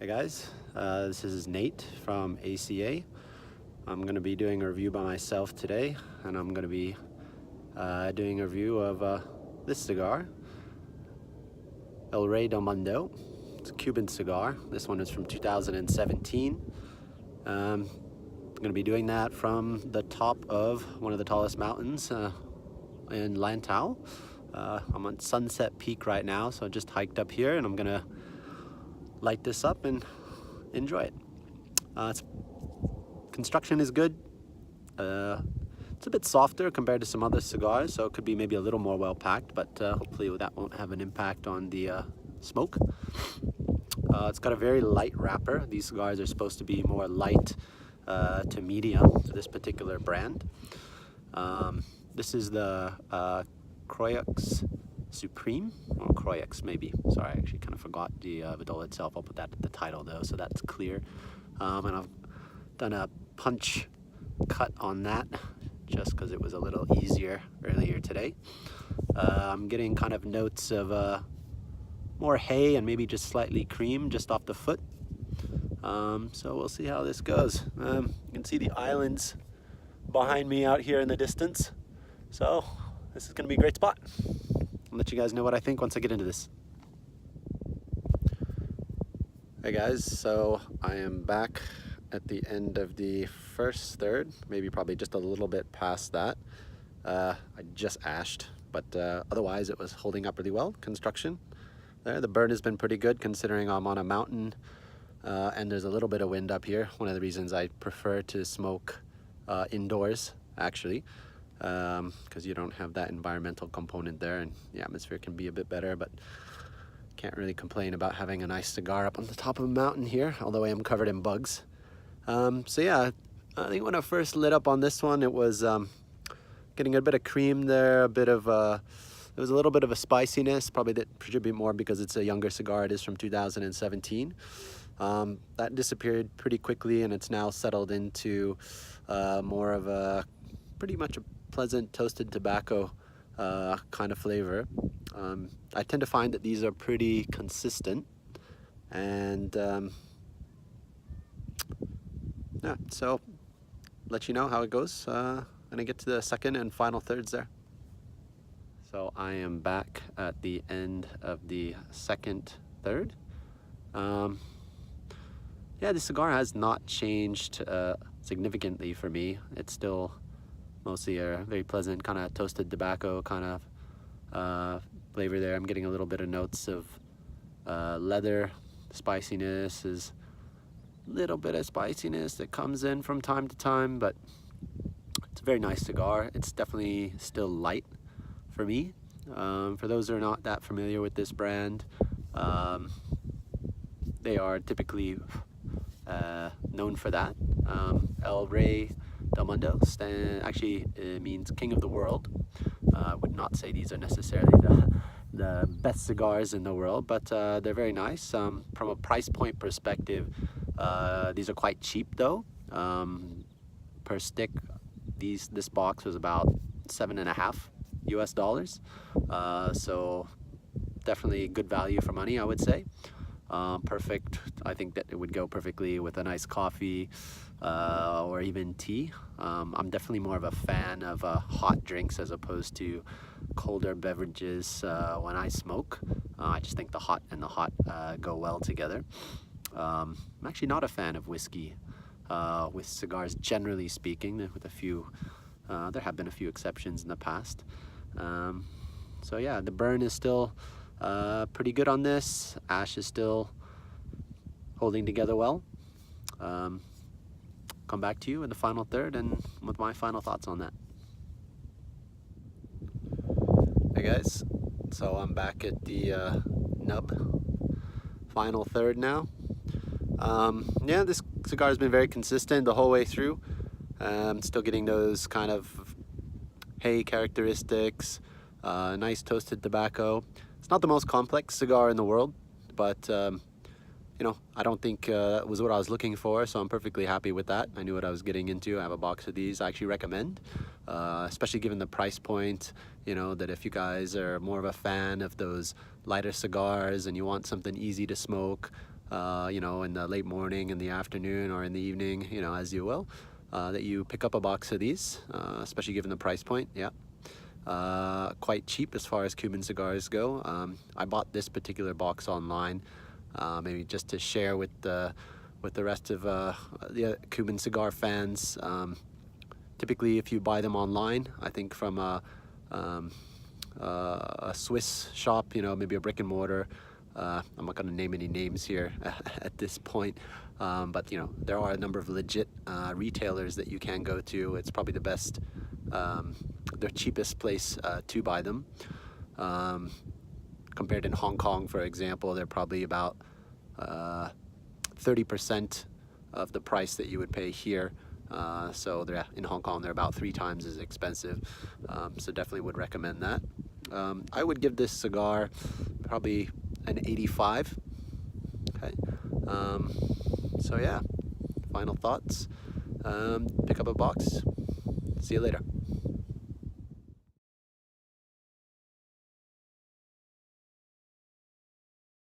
Hey guys, this is Nate from ACA. I'm going to be doing a review by myself today, and I'm going to be doing a review of this cigar, Rey Del Mundo. It's a Cuban cigar. This one is from 2017. I'm going to be doing that from the top of one of the tallest mountains in Lantau. I'm on Sunset Peak right now, so I just hiked up here, and I'm going to light this up and enjoy it. Construction is good. It's a bit softer compared to some other cigars, so it could be maybe a little more well packed, but hopefully that won't have an impact on the smoke. It's got a very light wrapper. These cigars are supposed to be more light to medium for this particular brand. This is the Croix Supreme, or Croix maybe. Sorry, I actually kind of forgot the Vidal itself. I'll put that at the title though, so that's clear. And I've done a punch cut on that just because it was a little easier earlier today. I'm getting kind of notes of more hay and maybe just slightly cream just off the foot. So we'll see how this goes. You can see the islands behind me out here in the distance. So this is going to be a great spot. I'll let you guys know what I think once I get into this. Hey guys, so I am back at the end of the first third, maybe probably just a little bit past that. I just ashed, but otherwise it was holding up really well. Construction there. The burn has been pretty good considering I'm on a mountain and there's a little bit of wind up here. One of the reasons I prefer to smoke indoors, actually, because you don't have that environmental component there, and the atmosphere can be a bit better, but can't really complain about having a nice cigar up on the top of a mountain here, although I am covered in bugs. So yeah, I think when I first lit up on this one, it was getting a bit of cream there, a bit of there was a little bit of a spiciness, probably that should be more because it's a younger cigar. It is from 2017. That disappeared pretty quickly, and it's now settled into more of a pretty much a pleasant toasted tobacco kind of flavor. I tend to find that these are pretty consistent, and yeah, so let you know how it goes when I get to the second and final thirds there. So I am back at the end of the second third. Yeah, the cigar has not changed significantly for me. It's still mostly a very pleasant kind of toasted tobacco kind of flavor there. I'm getting a little bit of notes of leather. Spiciness is a little bit of spiciness that comes in from time to time, but it's a very nice cigar. It's definitely still light for me. For those who are not that familiar with this brand, they are typically known for that. Rey Del Mundo actually means king of the world. I would not say these are necessarily the best cigars in the world, but they're very nice. From a price point perspective, these are quite cheap though. Per stick, this box was about $7.50 US. So definitely good value for money, I would say. Perfect. I think that it would go perfectly with a nice coffee or even tea. I'm definitely more of a fan of hot drinks as opposed to colder beverages when I smoke. I just think the hot and the hot go well together. I'm actually not a fan of whiskey with cigars, generally speaking, with a few, there have been a few exceptions in the past. So yeah, the burn is still pretty good on this. Ash is still holding together well. Come back to you in the final third and with my final thoughts on that. Hey guys, so I'm back at the nub final third now. Yeah, this cigar has been very consistent the whole way through. Still getting those kind of hay characteristics, nice toasted tobacco. It's not the most complex cigar in the world, but you know, I don't think that was what I was looking for, so I'm perfectly happy with that. I knew what I was getting into. I have a box of these I actually recommend, especially given the price point, you know, that if you guys are more of a fan of those lighter cigars and you want something easy to smoke, you know, in the late morning, in the afternoon, or in the evening, you know, as you will, that you pick up a box of these, especially given the price point. Yeah. Quite cheap as far as Cuban cigars go. I bought this particular box online, maybe just to share with the rest of the Cuban cigar fans. Typically, if you buy them online, I think from a Swiss shop, you know, maybe a brick and mortar. I'm not going to name any names here at this point, but you know, there are a number of legit retailers that you can go to. It's probably the best, the cheapest place to buy them. Compared in Hong Kong, for example, they're probably about 30% of the price that you would pay here. So they're in Hong Kong, they're about 3 times as expensive. So definitely would recommend that. I would give this cigar probably an 85. Okay. So yeah, final thoughts. Pick up a box. See you later.